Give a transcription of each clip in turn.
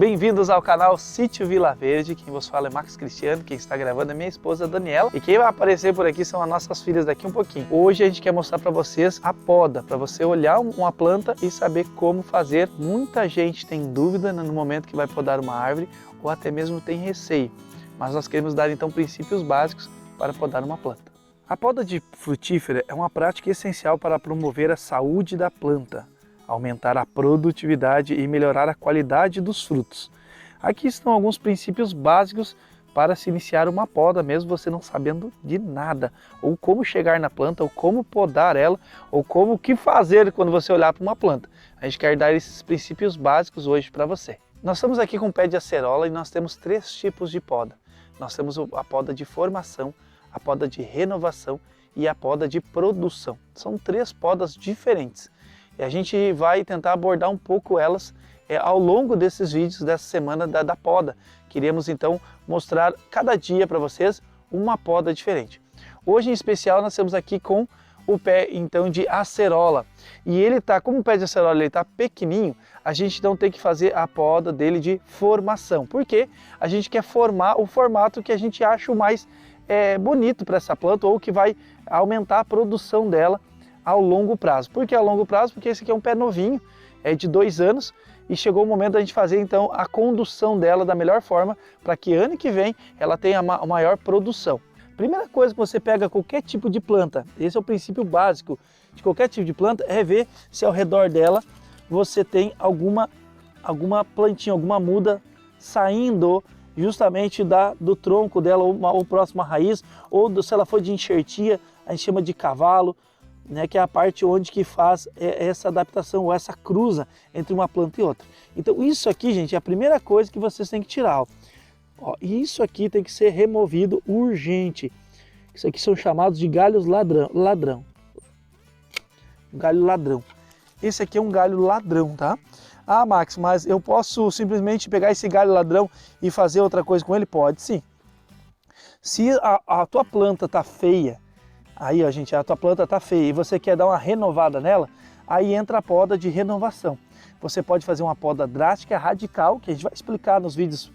Bem-vindos ao canal Sítio Vila Verde. Quem vos fala é Max Cristiano, quem está gravando é minha esposa Daniela. E quem vai aparecer por aqui são as nossas filhas daqui um pouquinho. Hoje a gente quer mostrar para vocês a poda, para você olhar uma planta e saber como fazer. Muita gente tem dúvida no momento que vai podar uma árvore ou até mesmo tem receio. Mas nós queremos dar então princípios básicos para podar uma planta. A poda de frutífera é uma prática essencial para promover a saúde da planta, aumentar a produtividade e melhorar a qualidade dos frutos. Aqui estão alguns princípios básicos para se iniciar uma poda, mesmo você não sabendo de nada, ou como chegar na planta, ou como podar ela, ou como o que fazer quando você olhar para uma planta. A gente quer dar esses princípios básicos hoje para você. Nós estamos aqui com o pé de acerola e nós temos três tipos de poda. Nós temos a poda de formação, a poda de renovação e a poda de produção. São três podas diferentes. E a gente vai tentar abordar um pouco elas ao longo desses vídeos dessa semana da poda. Queremos então mostrar cada dia para vocês uma poda diferente. Hoje em especial nós estamos aqui com o pé então de acerola. E ele tá, como o pé de acerola ele tá pequenininho, a gente então tem que fazer a poda dele de formação. Porque a gente quer formar o formato que a gente acha o mais bonito para essa planta ou que vai aumentar a produção dela ao longo prazo. Por que a longo prazo? Porque esse aqui é um pé novinho, é de 2 anos e chegou o momento da gente fazer então a condução dela da melhor forma para que ano que vem ela tenha uma maior produção. Primeira coisa que você pega qualquer tipo de planta, esse é o princípio básico de qualquer tipo de planta, é ver se ao redor dela você tem alguma plantinha, alguma muda saindo justamente do tronco dela ou próxima à raiz, ou se ela for de enxertia, a gente chama de cavalo, né, que é a parte onde que faz essa adaptação ou essa cruza entre uma planta e outra. Então isso aqui, gente, é a primeira coisa que vocês têm que tirar. Ó, isso aqui tem que ser removido urgente. Isso aqui são chamados de galhos ladrão. Galho ladrão. Esse aqui é um galho ladrão, tá? Ah, Max, mas eu posso simplesmente pegar esse galho ladrão e fazer outra coisa com ele? Pode sim. Se a tua planta tá feia, aí, ó, gente, a tua planta tá feia e você quer dar uma renovada nela, aí entra a poda de renovação. Você pode fazer uma poda drástica, radical, que a gente vai explicar nos vídeos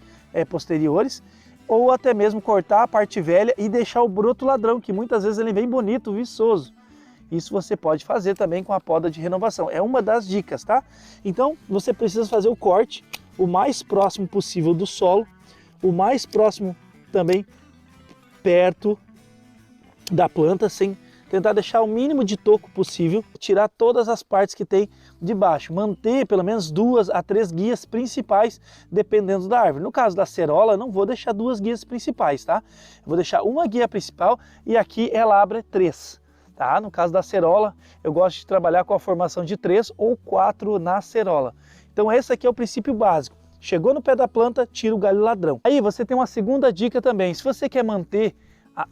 posteriores, ou até mesmo cortar a parte velha e deixar o broto ladrão, que muitas vezes ele vem bonito, viçoso. Isso você pode fazer também com a poda de renovação. É uma das dicas, tá? Então, você precisa fazer o corte o mais próximo possível do solo, o mais próximo também perto da planta, sem tentar deixar o mínimo de toco possível, tirar todas as partes que tem de baixo, manter pelo menos 2 a 3 guias principais, dependendo da árvore. No caso da acerola, não vou deixar 2 guias principais, tá? Eu vou deixar uma guia principal e aqui ela abre 3, tá? No caso da acerola, eu gosto de trabalhar com a formação de 3 ou 4 na acerola. Então esse aqui é o princípio básico. Chegou no pé da planta, tira o galho ladrão. Aí você tem uma segunda dica também. Se você quer manter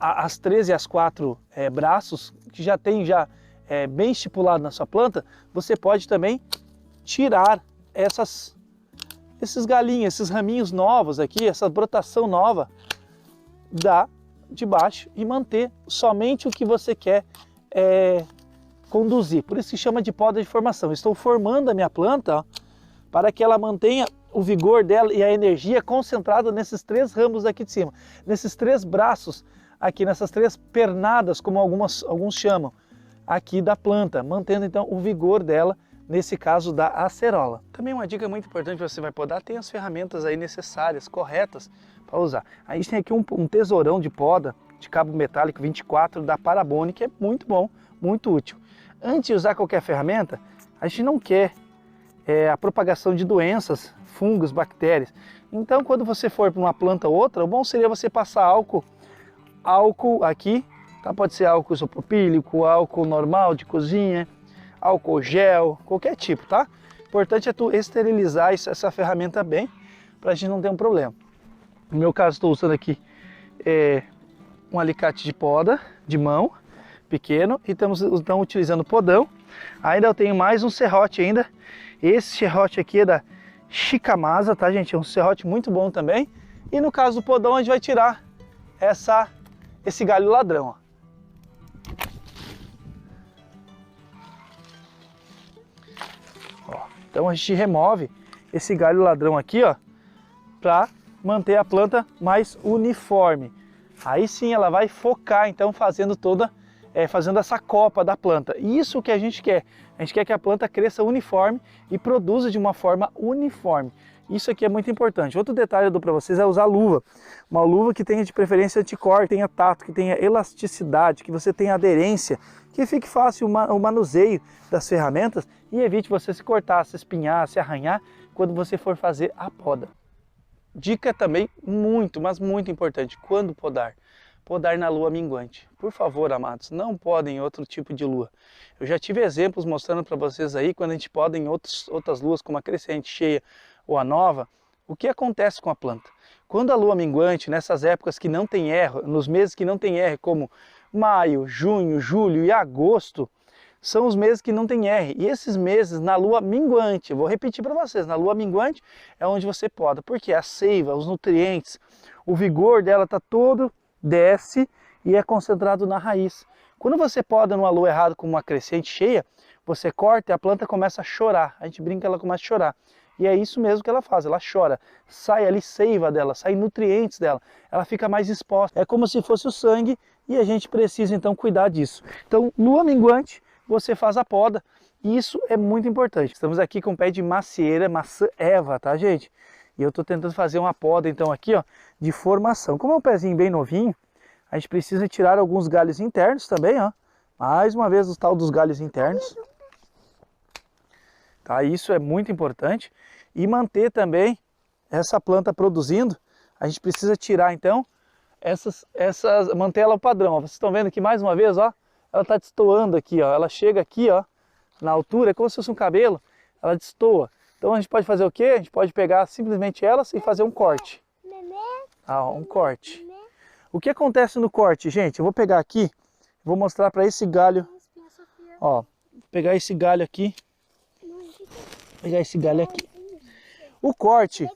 as 3 e as 4 braços, que já tem bem estipulado na sua planta, você pode também tirar esses galinhos, esses raminhos novos aqui, essa brotação nova de baixo e manter somente o que você quer conduzir. Por isso se chama de poda de formação. Estou formando a minha planta, ó, para que ela mantenha o vigor dela e a energia concentrada nesses 3 ramos aqui de cima, nesses 3 braços aqui, nessas 3 pernadas, como alguns chamam, aqui da planta, mantendo então o vigor dela, nesse caso da acerola. Também uma dica muito importante que você vai podar, tem as ferramentas aí necessárias, corretas para usar. A gente tem aqui um tesourão de poda, de cabo metálico 24 da Parabone, que é muito bom, muito útil. Antes de usar qualquer ferramenta, a gente não quer a propagação de doenças, fungos, bactérias. Então quando você for para uma planta ou outra, o bom seria você passar álcool aqui, tá? Pode ser álcool isopropílico, álcool normal de cozinha, álcool gel, qualquer tipo, tá? O importante é tu esterilizar essa ferramenta bem, para a gente não ter um problema. No meu caso estou usando aqui um alicate de poda de mão, pequeno, e estamos então utilizando podão. Ainda eu tenho mais um serrote ainda, esse serrote aqui é da Shikamaza, tá, gente? É um serrote muito bom também. E no caso do podão a gente vai tirar esse galho ladrão, ó. Então a gente remove esse galho ladrão aqui, ó, para manter a planta mais uniforme. Aí sim ela vai focar então fazendo fazendo essa copa da planta. Isso que a gente quer. A gente quer que a planta cresça uniforme e produza de uma forma uniforme. Isso aqui é muito importante. Outro detalhe eu dou para vocês é usar luva. Uma luva que tenha de preferência anticorte, que tenha tato, que tenha elasticidade, que você tenha aderência, que fique fácil o manuseio das ferramentas e evite você se cortar, se espinhar, se arranhar quando você for fazer a poda. Dica também muito, mas muito importante, quando podar? Podar na lua minguante. Por favor, amados, não podem em outro tipo de lua. Eu já tive exemplos mostrando para vocês aí, quando a gente poda em outras luas, como a crescente, cheia ou a nova, o que acontece com a planta? Quando a lua minguante, nessas épocas que não tem R, nos meses que não tem R, como maio, junho, julho e agosto, são os meses que não tem R. E esses meses na lua minguante, eu vou repetir para vocês, na lua minguante é onde você poda, porque a seiva, os nutrientes, o vigor dela está todo, desce e é concentrado na raiz. Quando você poda numa lua errada com uma crescente cheia, você corta e a planta começa a chorar. A gente brinca, ela começa a chorar. E é isso mesmo que ela faz, ela chora. Sai ali seiva dela, sai nutrientes dela. Ela fica mais exposta. É como se fosse o sangue e a gente precisa então cuidar disso. Então, lua minguante, você faz a poda. E isso é muito importante. Estamos aqui com o pé de macieira, maçã Eva, tá, gente? E eu estou tentando fazer uma poda então aqui, ó, de formação. Como é um pezinho bem novinho, a gente precisa tirar alguns galhos internos também, ó. Mais uma vez o tal dos galhos internos. Tá, isso é muito importante. E manter também essa planta produzindo, a gente precisa tirar então manter ela o padrão. Ó. Vocês estão vendo aqui mais uma vez, ó, ela está destoando aqui, ó. Ela chega aqui, ó, na altura, é como se fosse um cabelo, ela destoa. Então a gente pode fazer o quê? A gente pode pegar simplesmente elas e fazer um corte. Ah, um corte. O que acontece no corte, gente? Eu vou pegar aqui, vou mostrar para esse galho. Ó, pegar esse galho aqui. Pegar esse galho aqui. O corte,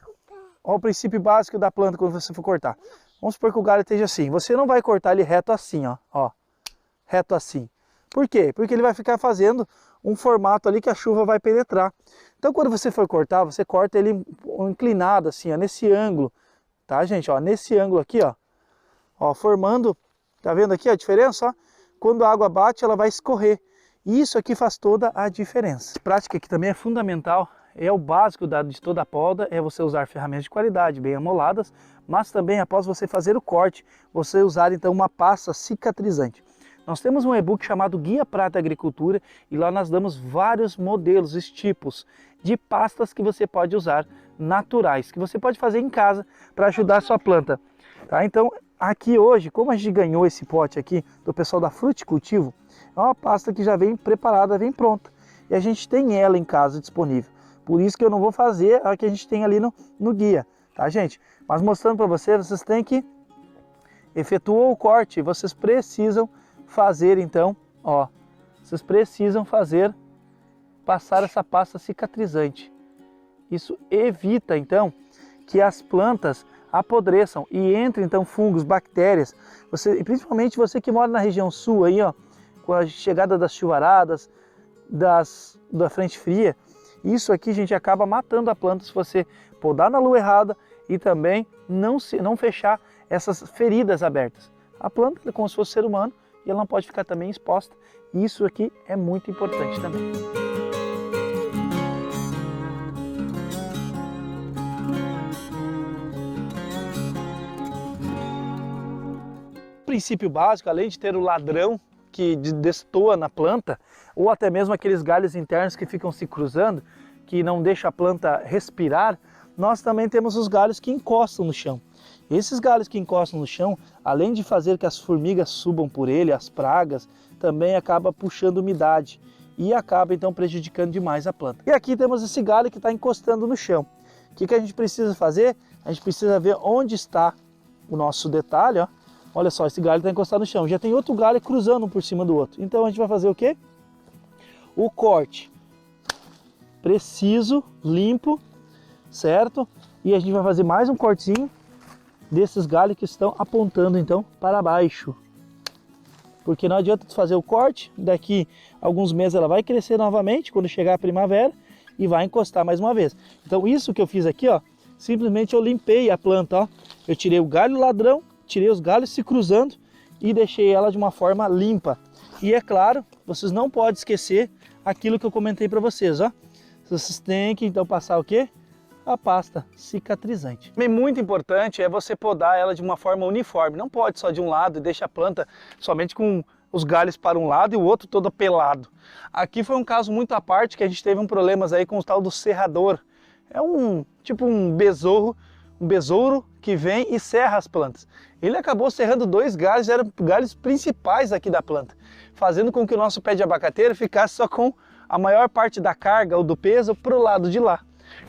ó, o princípio básico da planta quando você for cortar. Vamos supor que o galho esteja assim. Você não vai cortar ele reto assim, ó, reto assim. Por quê? Porque ele vai ficar fazendo um formato ali que a chuva vai penetrar. Então quando você for cortar, você corta ele inclinado assim, ó, nesse ângulo, tá, gente? Ó, nesse ângulo aqui, ó, formando, tá vendo aqui a diferença? Ó? Quando a água bate, ela vai escorrer. E isso aqui faz toda a diferença. Prática que também é fundamental, é o básico de toda a poda, é você usar ferramentas de qualidade, bem amoladas, mas também após você fazer o corte, você usar então uma pasta cicatrizante. Nós temos um e-book chamado Guia Prata Agricultura e lá nós damos vários modelos, tipos de pastas que você pode usar naturais, que você pode fazer em casa para ajudar a sua planta. Tá? Então aqui hoje, como a gente ganhou esse pote aqui do pessoal da Fruticultivo, é uma pasta que já vem preparada, vem pronta. E a gente tem ela em casa disponível. Por isso que eu não vou fazer a que a gente tem ali no guia, tá, gente? Mas mostrando para vocês têm que efetuar o corte, vocês precisam fazer então, ó, vocês precisam passar essa pasta cicatrizante. Isso evita então que as plantas apodreçam e entrem então fungos, bactérias. Principalmente você que mora na região sul aí, ó, com a chegada das chuvaradas, da frente fria, isso aqui, gente, acaba matando a planta se você podar na lua errada e também não fechar essas feridas abertas. A planta é como se fosse ser humano e ela não pode ficar também exposta. E isso aqui é muito importante também. O princípio básico, além de ter o ladrão que destoa na planta, ou até mesmo aqueles galhos internos que ficam se cruzando, que não deixa a planta respirar, nós também temos os galhos que encostam no chão. Esses galhos que encostam no chão, além de fazer que as formigas subam por ele, as pragas, também acaba puxando umidade e acaba então prejudicando demais a planta. E aqui temos esse galho que está encostando no chão. O que a gente precisa fazer? A gente precisa ver onde está o nosso detalhe, ó. Olha só, esse galho está encostado no chão. Já tem outro galho cruzando um por cima do outro. Então a gente vai fazer o quê? O corte preciso, limpo, certo? E a gente vai fazer mais um cortezinho desses galhos que estão apontando então para baixo. Porque não adianta tu fazer o corte, daqui a alguns meses ela vai crescer novamente, quando chegar a primavera, e vai encostar mais uma vez. Então isso que eu fiz aqui, ó, simplesmente eu limpei a planta, ó. Eu tirei o galho ladrão, tirei os galhos se cruzando e deixei ela de uma forma limpa. E é claro, vocês não podem esquecer aquilo que eu comentei para vocês, ó. Vocês têm que então passar o quê? A pasta cicatrizante. Também muito importante é você podar ela de uma forma uniforme. Não pode só de um lado e deixa a planta somente com os galhos para um lado e o outro todo pelado. Aqui foi um caso muito à parte que a gente teve problemas aí com o tal do serrador. É tipo um besouro que vem e serra as plantas. Ele acabou serrando 2 galhos, eram galhos principais aqui da planta, fazendo com que o nosso pé de abacateiro ficasse só com a maior parte da carga ou do peso para o lado de lá.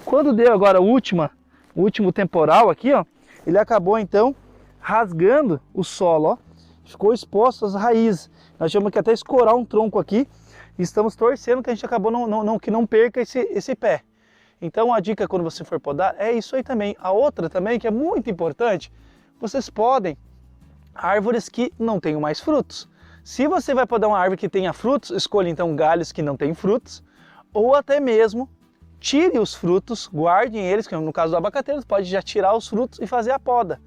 Quando deu agora o último temporal aqui, ó, ele acabou então rasgando o solo, ó, ficou exposto às raízes. Nós tivemos que até escorar um tronco aqui e estamos torcendo que a gente acabou que não perca esse pé. Então a dica quando você for podar é isso aí também. A outra também que é muito importante, vocês podem árvores que não tenham mais frutos. Se você vai podar uma árvore que tenha frutos, escolha então galhos que não têm frutos, ou até mesmo tire os frutos, guardem eles, que no caso do abacateiro, você pode já tirar os frutos e fazer a poda,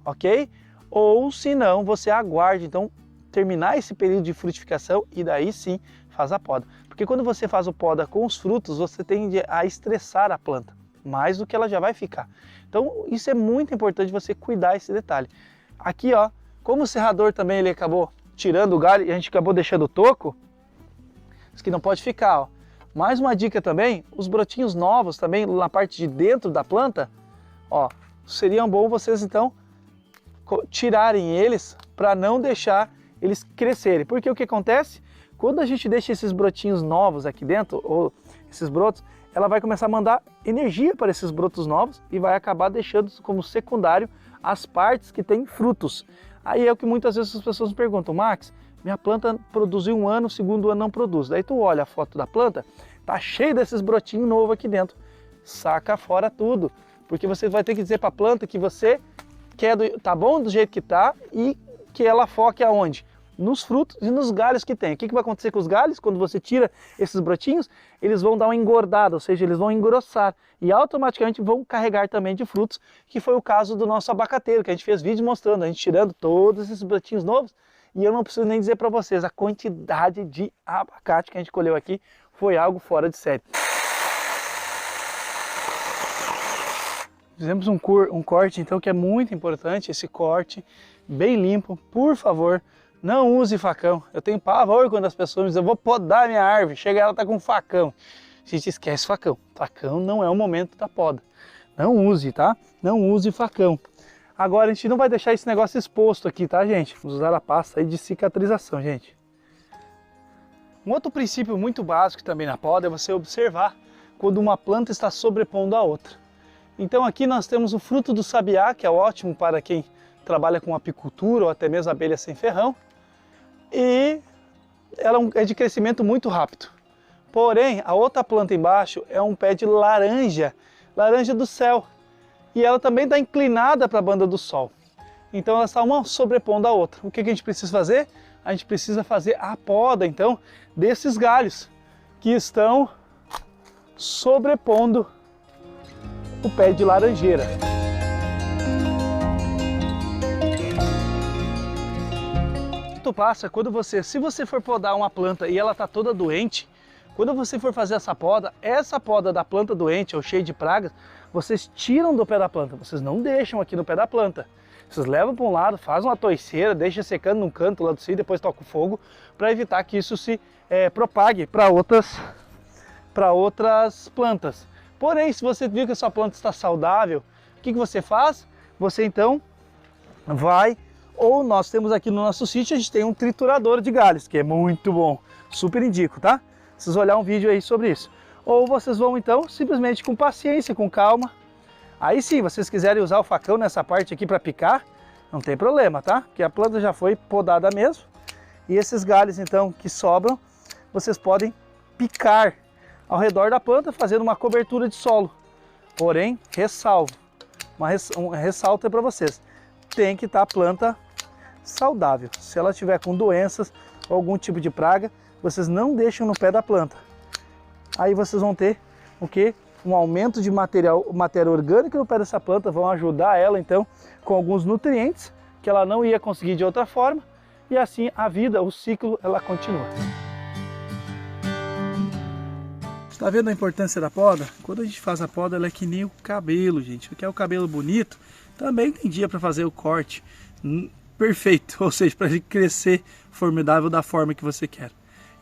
ok? Ou se não, você aguarde, então, terminar esse período de frutificação e daí sim faz a poda. Porque quando você faz o poda com os frutos, você tende a estressar a planta, mais do que ela já vai ficar. Então, isso é muito importante você cuidar esse detalhe. Aqui, ó, como o serrador também ele acabou tirando o galho e a gente acabou deixando o toco, isso que não pode ficar, ó. Mais uma dica também, os brotinhos novos também na parte de dentro da planta, ó, seriam bom vocês então tirarem eles para não deixar eles crescerem. Porque o que acontece? Quando a gente deixa esses brotinhos novos aqui dentro, ou esses brotos, ela vai começar a mandar energia para esses brotos novos e vai acabar deixando como secundário as partes que têm frutos. Aí é o que muitas vezes as pessoas me perguntam, Max, minha planta produziu um ano, o segundo ano não produz. Daí tu olha a foto da planta, tá cheio desses brotinhos novos aqui dentro. Saca fora tudo, porque você vai ter que dizer para a planta que você quer tá bom do jeito que tá e que ela foque aonde? Nos frutos e nos galhos que tem. O que vai acontecer com os galhos? Quando você tira esses brotinhos, eles vão dar uma engordada, ou seja, eles vão engrossar e automaticamente vão carregar também de frutos, que foi o caso do nosso abacateiro, que a gente fez vídeo mostrando, a gente tirando todos esses brotinhos novos. E eu não preciso nem dizer para vocês, a quantidade de abacate que a gente colheu aqui foi algo fora de série. Fizemos um corte então que é muito importante, esse corte bem limpo. Por favor, não use facão. Eu tenho pavor quando as pessoas me dizem, eu vou podar minha árvore, chega ela tá com facão. A gente esquece facão. Facão não é o momento da poda. Não use, tá? Não use facão. Agora a gente não vai deixar esse negócio exposto aqui, tá, gente? Vamos usar a pasta aí de cicatrização, gente. Um outro princípio muito básico também na poda é você observar quando uma planta está sobrepondo a outra. Então aqui nós temos o fruto do sabiá, que é ótimo para quem trabalha com apicultura ou até mesmo abelha sem ferrão. E ela é de crescimento muito rápido. Porém, a outra planta embaixo é um pé de laranja, laranja do céu. E ela também está inclinada para a banda do sol. Então ela está uma sobrepondo a outra. O que a gente precisa fazer? A gente precisa fazer a poda, então, desses galhos que estão sobrepondo o pé de laranjeira. Tu passa quando se você for podar uma planta e ela está toda doente, quando você for fazer essa poda da planta doente ou cheia de pragas, vocês tiram do pé da planta, vocês não deixam aqui no pé da planta. Vocês levam para um lado, fazem uma toiceira, deixa secando num canto lá do cio, depois toca o fogo, para evitar que isso se propague para outras plantas. Porém, se você viu que a sua planta está saudável, o que você faz? Você então vai, ou nós temos aqui no nosso sítio, a gente tem um triturador de galhos, que é muito bom, super indico, tá? Vocês olhar um vídeo aí sobre isso. Ou vocês vão então simplesmente com paciência, com calma. Aí sim, vocês quiserem usar o facão nessa parte aqui para picar, não tem problema, tá? Porque a planta já foi podada mesmo. E esses galhos então que sobram, vocês podem picar ao redor da planta, fazendo uma cobertura de solo. Porém, ressalvo, um ressalto é para vocês. Tem que estar a planta saudável. Se ela estiver com doenças ou algum tipo de praga, vocês não deixam no pé da planta. Aí vocês vão ter o quê? Um aumento de matéria orgânica no pé dessa planta, vão ajudar ela então com alguns nutrientes que ela não ia conseguir de outra forma, e assim a vida, o ciclo, ela continua. Está vendo a importância da poda? Quando a gente faz a poda, ela é que nem o cabelo, gente. Quer o cabelo bonito? Também tem dia para fazer o corte perfeito, ou seja, para ele crescer formidável da forma que você quer.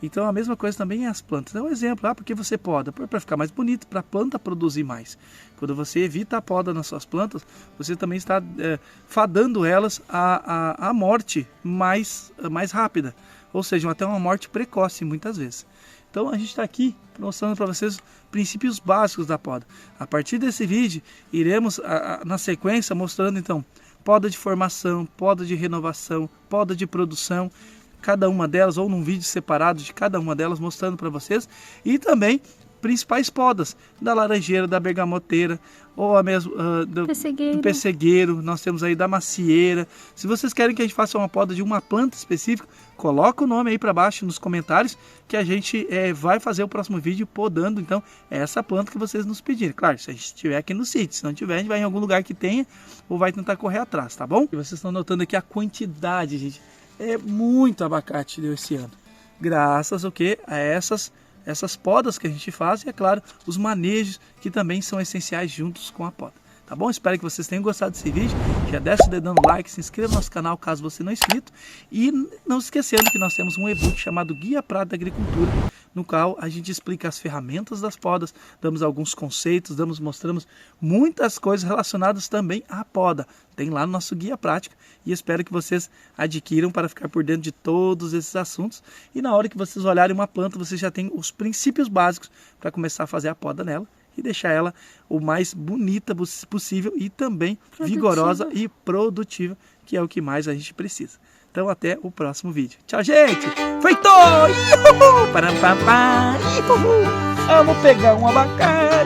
Então a mesma coisa também é as plantas. É um exemplo, porque você poda? Para ficar mais bonito, para a planta produzir mais. Quando você evita a poda nas suas plantas, você também está fadando elas à morte mais rápida. Ou seja, até uma morte precoce muitas vezes. Então a gente está aqui mostrando para vocês os princípios básicos da poda. A partir desse vídeo, iremos na sequência mostrando então poda de formação, poda de renovação, poda de produção, cada uma delas, ou num vídeo separado de cada uma delas, mostrando para vocês, e também principais podas da laranjeira, da bergamoteira, ou a mesmo do pessegueiro, nós temos aí da macieira. Se vocês querem que a gente faça uma poda de uma planta específica, coloca o nome aí para baixo nos comentários, que a gente vai fazer o próximo vídeo podando então essa planta que vocês nos pedirem. Claro, se a gente estiver aqui no sítio, se não tiver, a gente vai em algum lugar que tenha, ou vai tentar correr atrás, tá bom? E vocês estão notando aqui a quantidade, gente. É muito abacate deu esse ano, graças ao que? A essas podas que a gente faz e, é claro, os manejos que também são essenciais juntos com a poda. Tá bom? Espero que vocês tenham gostado desse vídeo. Já desce o dedão no like, se inscreva no nosso canal caso você não é inscrito. E não esquecendo que nós temos um e-book chamado Guia Prático da Agricultura, no qual a gente explica as ferramentas das podas, damos alguns conceitos, mostramos muitas coisas relacionadas também à poda. Tem lá no nosso Guia Prático e espero que vocês adquiram para ficar por dentro de todos esses assuntos. E na hora que vocês olharem uma planta, vocês já têm os princípios básicos para começar a fazer a poda nela e deixar ela o mais bonita possível e também vigorosa e produtiva, que é o que mais a gente precisa. Então até o próximo vídeo. Tchau, gente! Feito! Vamos pegar um abacate!